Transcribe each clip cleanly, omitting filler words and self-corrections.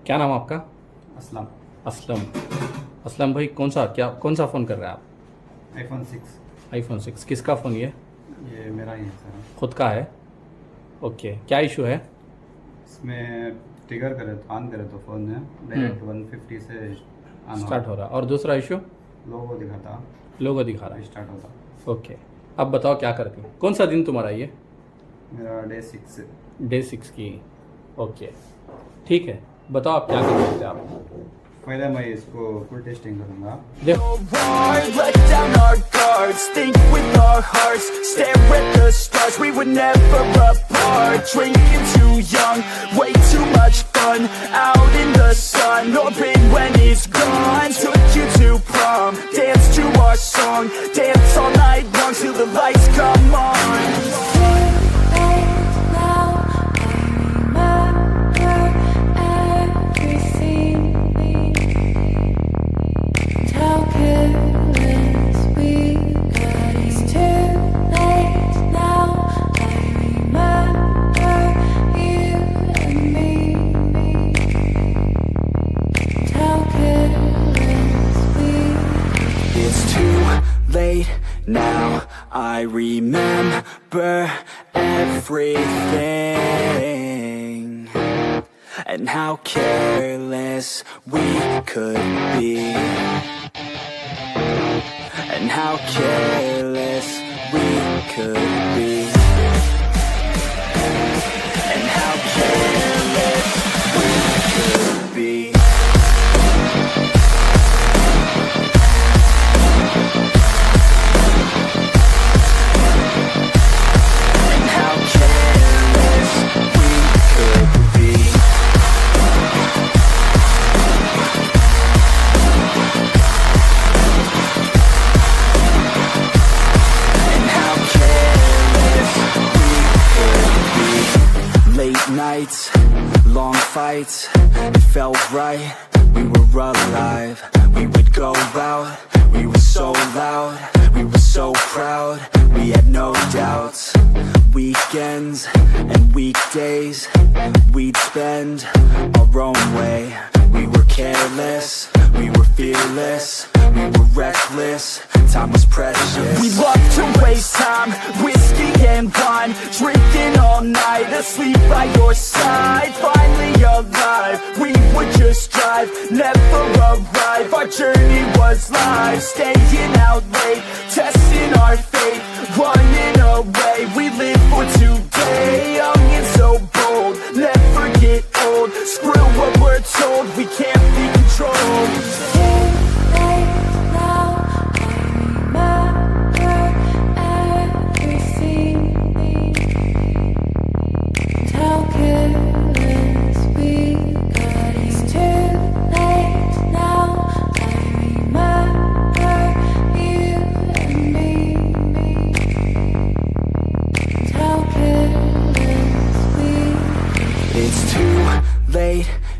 क्या नाम आपका? असलम। असलम। असलम भाई कौन सा फ़ोन कर रहे हैं आप? iPhone 6। आईफोन 6 किसका फ़ोन ये? ये मेरा ही है सर। खुद का है? ओके, क्या इशू है? इसमें ट्रिगर करे तो ऑन करे तो फ़ोन है डायरेक्ट 150 से ऑन स्टार्ट हो रहा, और दूसरा इशू? लोगो दिखाता, लोगो दिखा रहा है। स्टार्ट होता। ओके, अब बताओ क्या करते हो? कौन सा दिन तुम्हारा ये? मेरा डे 6। डे 6 की। ओके ठीक है, बताओ आप क्या कर सकते हैं आप? पहले मैं इसको फुल टेस्टिंग करूँगा। देखो Let down our guards, think with our hearts, stare at the stars, we were never apart. Drinking too young, way too much fun, out in the sun, no pain when it's gone. Took you to prom, dance to our song, dance all night long till the lights come on. Now I remember everything, and how careless we could be, and how careless we could be, and how careless we could be. Nights, long fights, it felt right, we were alive. We would go out, we were so loud, we were so proud, we had no doubts. Weekends and weekdays, we'd spend our own way. We were careless, we were fearless, we were reckless, time was precious. We loved to waste time, whiskey and wine, drinking all night, asleep by your side. Finally alive, we would just drive, never arrive. Our journey was live, staying out late, testing our fate, running away. We live for today, young and so bold, never get old. Screw what we're told, we can't be controlled.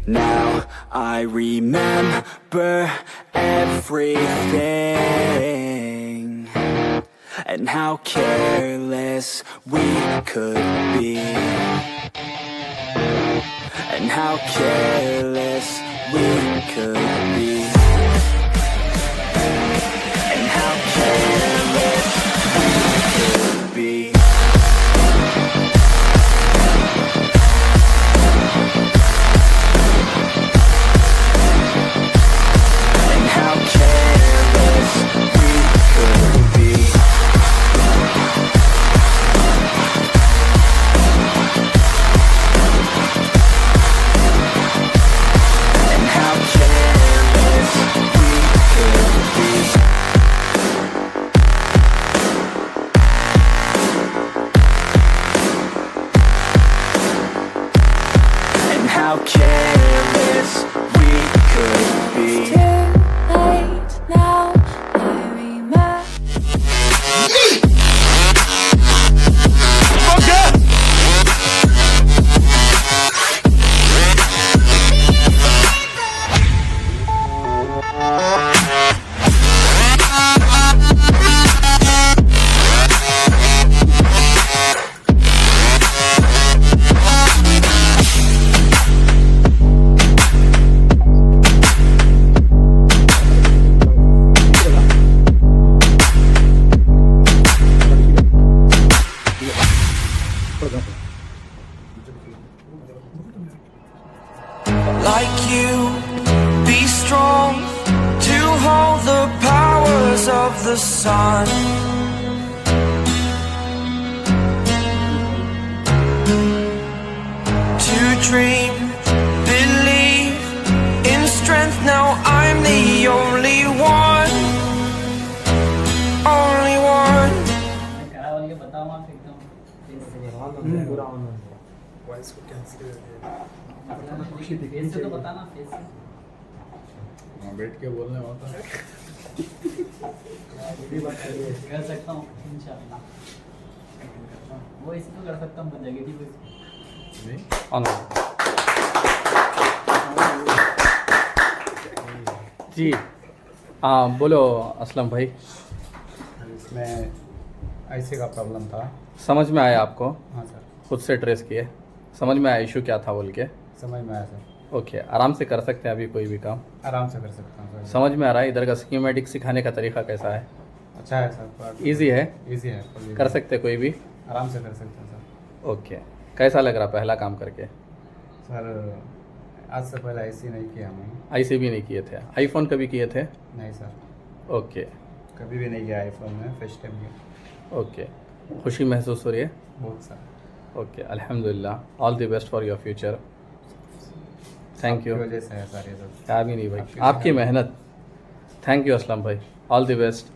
Now I remember everything, and how careless we could be, and how careless we could be, and how careless we could be. How careless we could be. It's too late now, I remember. like you. Be strong to hold the powers of the sun. To dream, believe in strength. Now I'm the only one. Only one. बैठ के बोलने होता है कर सकता हूँ इंशाल्लाह। वो इसको कर सकता हूँ नेगेटिव नहीं ऑनलाइन जी। हाँ बोलो असलम भाई। इसमें आईसी का प्रॉब्लम था। समझ में आया आपको? हाँ सर, खुद से ट्रेस किए, समझ में आया इशू क्या था बोल के? समझ में आया सर। ओके, आराम से कर सकते हैं अभी कोई भी काम? आराम से कर सकता हूँ सर। समझ में आ रहा है? इधर का स्कीमेटिक सिखाने का तरीका कैसा है? अच्छा है सर। इजी है? इजी है, कर सकते कोई भी? आराम से कर सकते हैं सर। ओके, कैसा लग रहा पहला काम करके? सर आज से पहले आईसी नहीं किया मैं। आईसी भी नहीं किए थे? आईफोन कभी किए थे? नहीं सर, ओके कभी भी नहीं किया आईफोन में, फर्स्ट टाइम किया। ओके, खुशी महसूस हो रही है? बहुत सर। ओके, अल्हम्दुलिल्लाह, all the best for your future. Thank you. आपकी वजह से है सर ये सब। क्या भी नहीं भाई, आपकी मेहनत। थैंक यू असलम भाई, ऑल द बेस्ट।